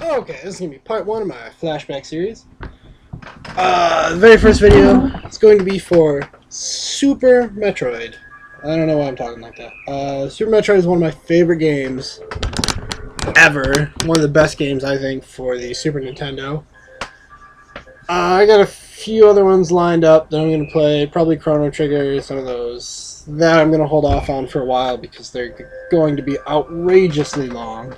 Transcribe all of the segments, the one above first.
Okay, this is going to be part one of my Flashback series. The very first video is going to be for Super Metroid. I don't know why I'm talking like that. Super Metroid is one of my favorite games ever. One of the best games, I think, for the Super Nintendo. I got a few other ones lined up that I'm going to play. Probably Chrono Trigger, some of those. That I'm going to hold off on for a while because they're going to be outrageously long.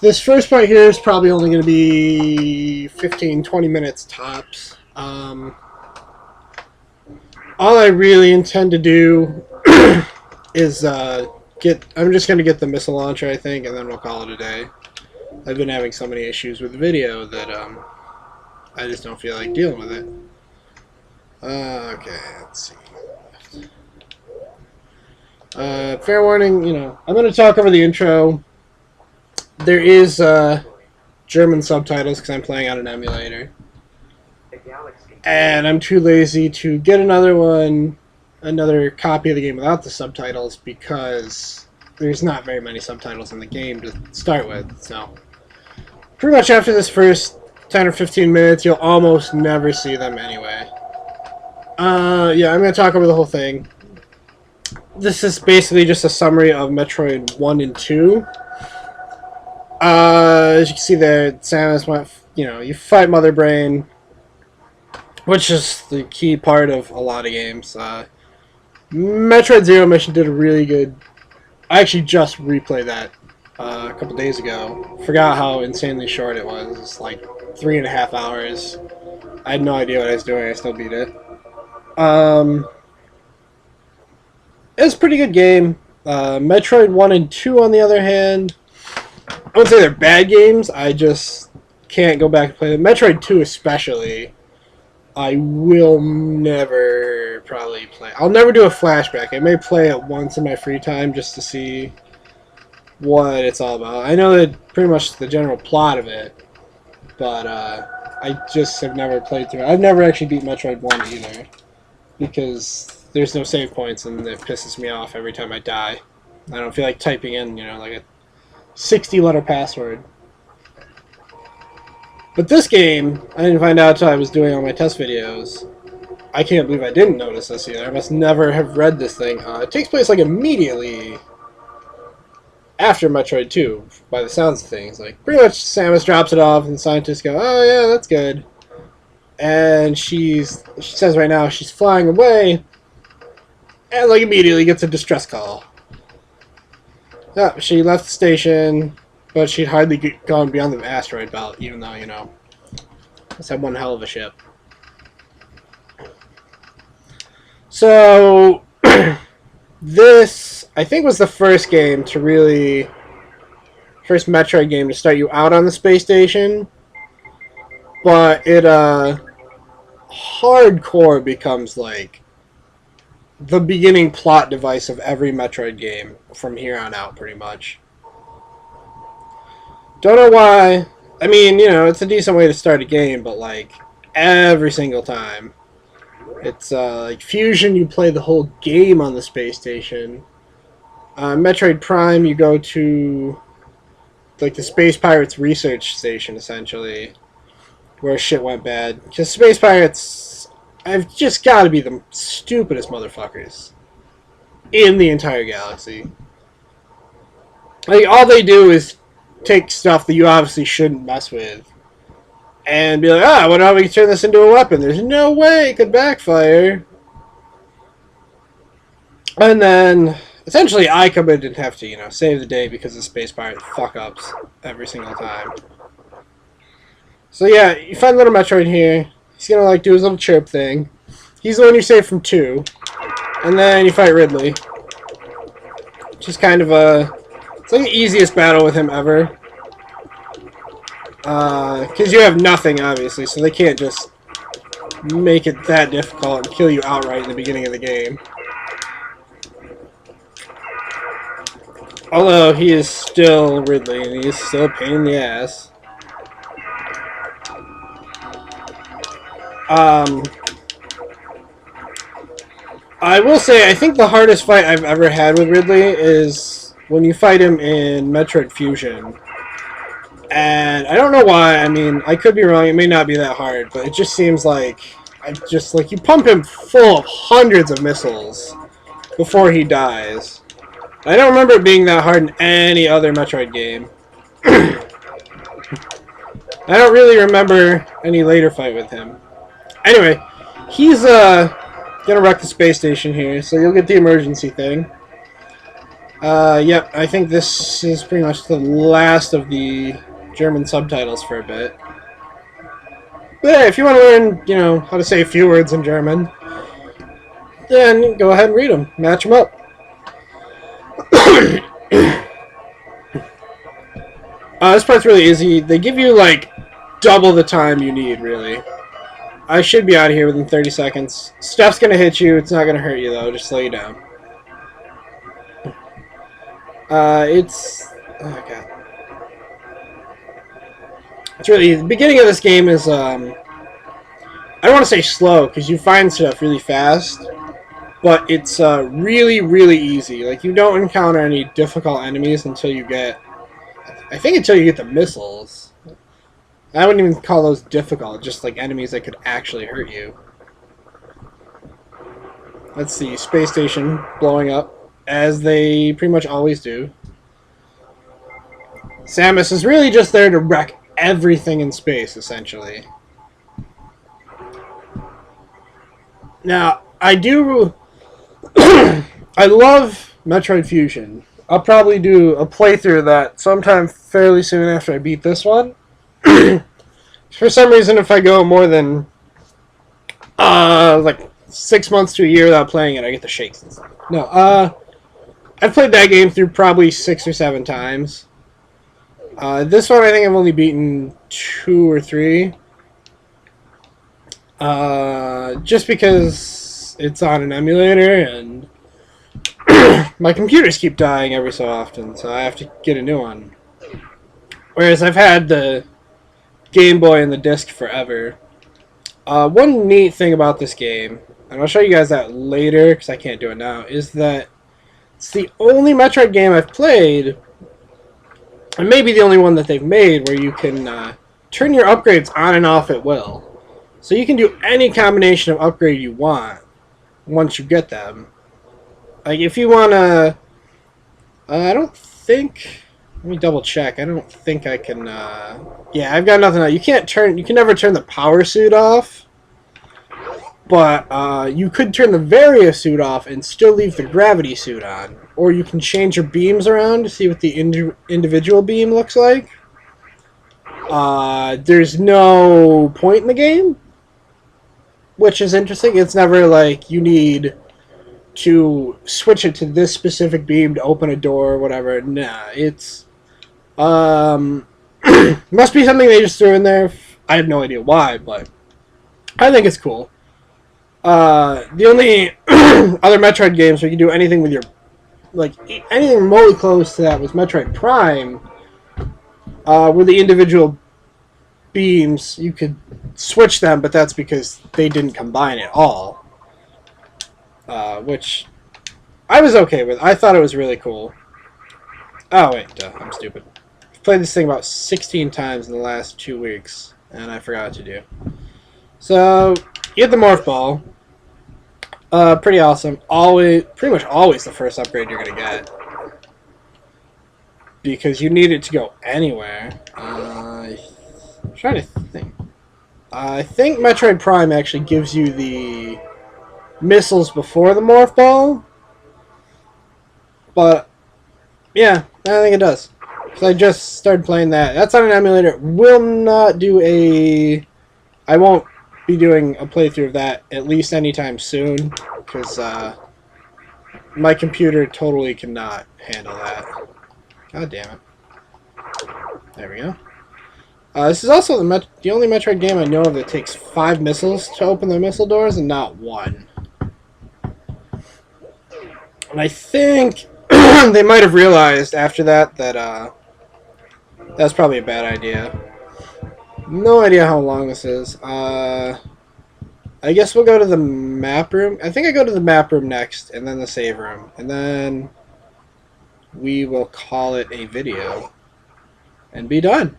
This first part here is probably only going to be 15-20 minutes tops. All I really intend to do is I'm just going to get the missile launcher, I think, and then we'll call it a day. I've been having so many issues with the video that I just don't feel like dealing with it. Okay, let's see. Fair warning, I'm going to talk over the intro. There is German subtitles because I'm playing on an emulator. And I'm too lazy to get another copy of the game without the subtitles because there's not very many subtitles in the game to start with. So pretty much after this first 10 or 15 minutes, you'll almost never see them anyway. Yeah, I'm going to talk over the whole thing. This is basically just a summary of Metroid 1 and 2. As you can see there, Samus went, you fight Mother Brain, which is the key part of a lot of games. Metroid Zero Mission did a really good. I actually just replayed that a couple days ago. Forgot how insanely short it was. It's like 3.5 hours. I had no idea what I was doing. I still beat it. It's a pretty good game. Metroid 1 and 2, on the other hand, I wouldn't say they're bad games. I just can't go back and play them. Metroid 2 especially, I will never probably play. I'll never do a flashback. I may play it once in my free time just to see what it's all about. I know that pretty much the general plot of it, but I just have never played through it. I've never actually beat Metroid 1 either because there's no save points and it pisses me off every time I die. I don't feel like typing in, like a 60-letter password. But this game, I didn't find out until I was doing all my test videos. I can't believe I didn't notice this either. I must never have read this thing. It takes place like immediately after Metroid 2, by the sounds of things. Like, pretty much Samus drops it off and the scientists go, oh yeah, that's good. And she says right now she's flying away and like immediately gets a distress call. Yeah, she left the station, but she'd hardly gone beyond the asteroid belt, even though, it's that one hell of a ship. So, this, I think, was the first first Metroid game to start you out on the space station, but it, hardcore becomes, like, the beginning plot device of every Metroid game from here on out, pretty much. Don't know why. I mean, it's a decent way to start a game, but like every single time, it's like Fusion. You play the whole game on the space station. Metroid Prime, you go to like the Space Pirates research station, essentially, where shit went bad. Because Space Pirates have just got to be the stupidest motherfuckers in the entire galaxy. Like, all they do is take stuff that you obviously shouldn't mess with and be like, what if we can turn this into a weapon? There's no way it could backfire. And then, essentially, I come in and have to, save the day because of Space Pirate fuck-ups every single time. So yeah, you find little Metroid here. He's gonna like do his little chirp thing. He's the one you save from 2. And then you fight Ridley. Which is kind of it's like the easiest battle with him ever. Because you have nothing, obviously, so they can't just make it that difficult and kill you outright in the beginning of the game. Although he is still Ridley, and he is still a pain in the ass. I will say, I think the hardest fight I've ever had with Ridley is when you fight him in Metroid Fusion. And I don't know why. I mean, I could be wrong. It may not be that hard, but it just seems like you pump him full of hundreds of missiles before he dies. I don't remember it being that hard in any other Metroid game. I don't really remember any later fight with him. Anyway, he's gonna wreck the space station here, so you'll get the emergency thing. Yep, I think this is pretty much the last of the German subtitles for a bit. But yeah, if you want to learn, you know, how to say a few words in German, then go ahead and read them. Match them up. This part's really easy. They give you, like, double the time you need, really. I should be out of here within 30 seconds. Stuff's gonna hit you. It's not gonna hurt you, though. Just slow you down. It's... Oh, God. It's really easy. The beginning of this game is, I don't want to say slow, because you find stuff really fast. But it's, really, really easy. Like, you don't encounter any difficult enemies until you get... I think until you get the missiles. I wouldn't even call those difficult, just like enemies that could actually hurt you. Let's see, space station blowing up, as they pretty much always do. Samus is really just there to wreck everything in space, essentially. Now, I do... I love Metroid Fusion. I'll probably do a playthrough of that sometime fairly soon after I beat this one. For some reason, if I go more than like 6 months to a year without playing it, I get the shakes and stuff. No, I've played that game through probably 6 or 7 times. This one I think I've only beaten 2 or 3. Just because it's on an emulator and my computers keep dying every so often, so I have to get a new one. Whereas I've had the Game Boy and the disc forever. One neat thing about this game, and I'll show you guys that later because I can't do it now, is that it's the only Metroid game I've played, and maybe the only one that they've made, where you can turn your upgrades on and off at will. So you can do any combination of upgrade you want once you get them. Like, if you want to... I don't think... Let me double check. I don't think I can... yeah, I've got nothing else. You can never turn the power suit off. But you could turn the Varia suit off and still leave the gravity suit on. Or you can change your beams around to see what the individual beam looks like. There's no point in the game, which is interesting. It's never like you need to switch it to this specific beam to open a door or whatever. Nah, it's must be something they just threw in there. I have no idea why, but I think it's cool. The only other Metroid games where you can do anything with your, like, anything remotely close to that was Metroid Prime, where the individual beams, you could switch them, but that's because they didn't combine at all. Which I was okay with. I thought it was really cool. Oh, wait, duh, I'm stupid. I've played this thing about 16 times in the last 2 weeks, and I forgot to do. So, you get the Morph Ball. Pretty awesome. Pretty much always the first upgrade you're going to get. Because you need it to go anywhere. I'm trying to think. I think Metroid Prime actually gives you the missiles before the Morph Ball. But, yeah, I think it does. So I just started playing that. That's on an emulator. Will not do a... I won't be doing a playthrough of that at least anytime soon. Because my computer totally cannot handle that. God damn it. There we go. This is also the only Metroid game I know of that takes 5 missiles to open the missile doors and not 1. And I think they might have realized after that that that's probably a bad idea. No idea how long this is. I guess we'll go to the map room. I think I go to the map room next, and then the save room. And then we will call it a video and be done.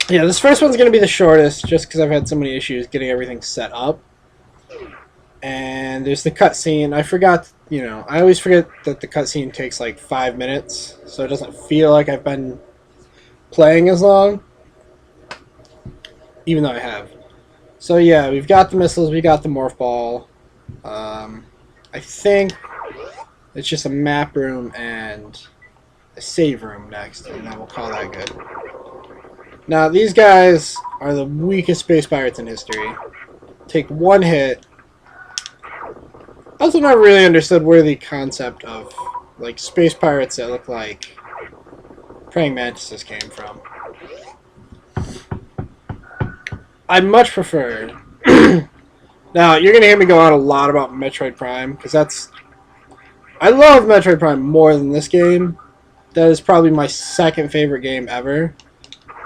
Yeah, this first one's going to be the shortest just because I've had so many issues getting everything set up. And there's the cutscene. I forgot, you know, I always forget that the cutscene takes like 5 minutes, so it doesn't feel like I've been playing as long, even though I have. So yeah, we've got the missiles, we got the morph ball. I think it's just a map room and a save room next, and then we'll call that good. Now, these guys are the weakest space pirates in history. Take one hit. I also never really understood where the concept of like space pirates that look like praying mantises came from. I much prefer. Now, you're going to hear me go on a lot about Metroid Prime, because I love Metroid Prime more than this game. That is probably my second favorite game ever.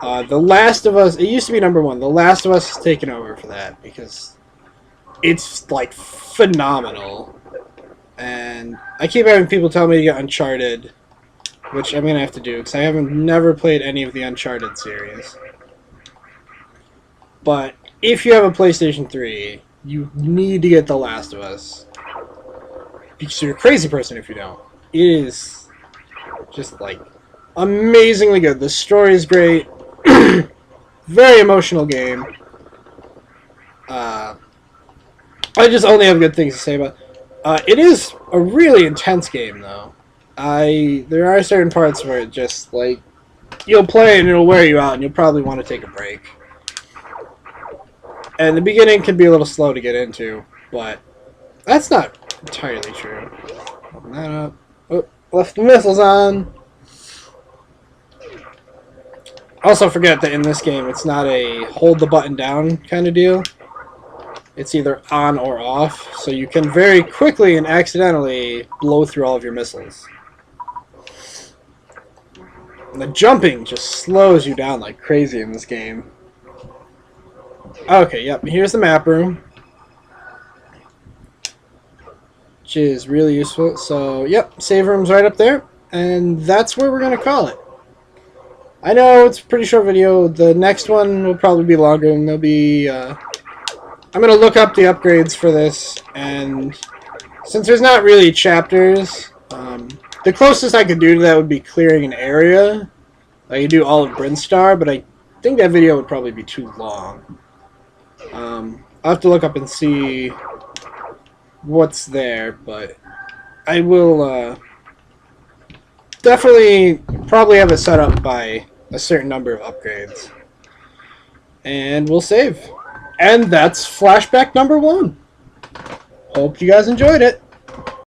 The Last of Us, it used to be number one. The Last of Us has taken over for that, because it's, like, phenomenal. And I keep having people tell me to get Uncharted, which I'm going to have to do, because I haven't never played any of the Uncharted series. But if you have a PlayStation 3, you need to get The Last of Us. Because you're a crazy person if you don't. It is just, like, amazingly good. The story is great. Very emotional game. I just only have good things to say about it. It is a really intense game, though. There are certain parts where it just, like, you'll play and it'll wear you out and you'll probably want to take a break. And the beginning can be a little slow to get into, but that's not entirely true. Open that up. Oh, left the missiles on. Also forget that in this game it's not a hold the button down kind of deal. It's either on or off, so you can very quickly and accidentally blow through all of your missiles. And the jumping just slows you down like crazy in this game. Okay, yep, here's the map room, which is really useful. So, yep, save room's right up there, and that's where we're going to call it. I know it's a pretty short video. The next one will probably be longer, and there'll be, I'm going to look up the upgrades for this, and since there's not really chapters, the closest I could do to that would be clearing an area. I could do all of Brinstar, but I think that video would probably be too long. I'll have to look up and see what's there, but I will definitely probably have it set up by a certain number of upgrades. And we'll save. And that's Flashback number 1. Hope you guys enjoyed it.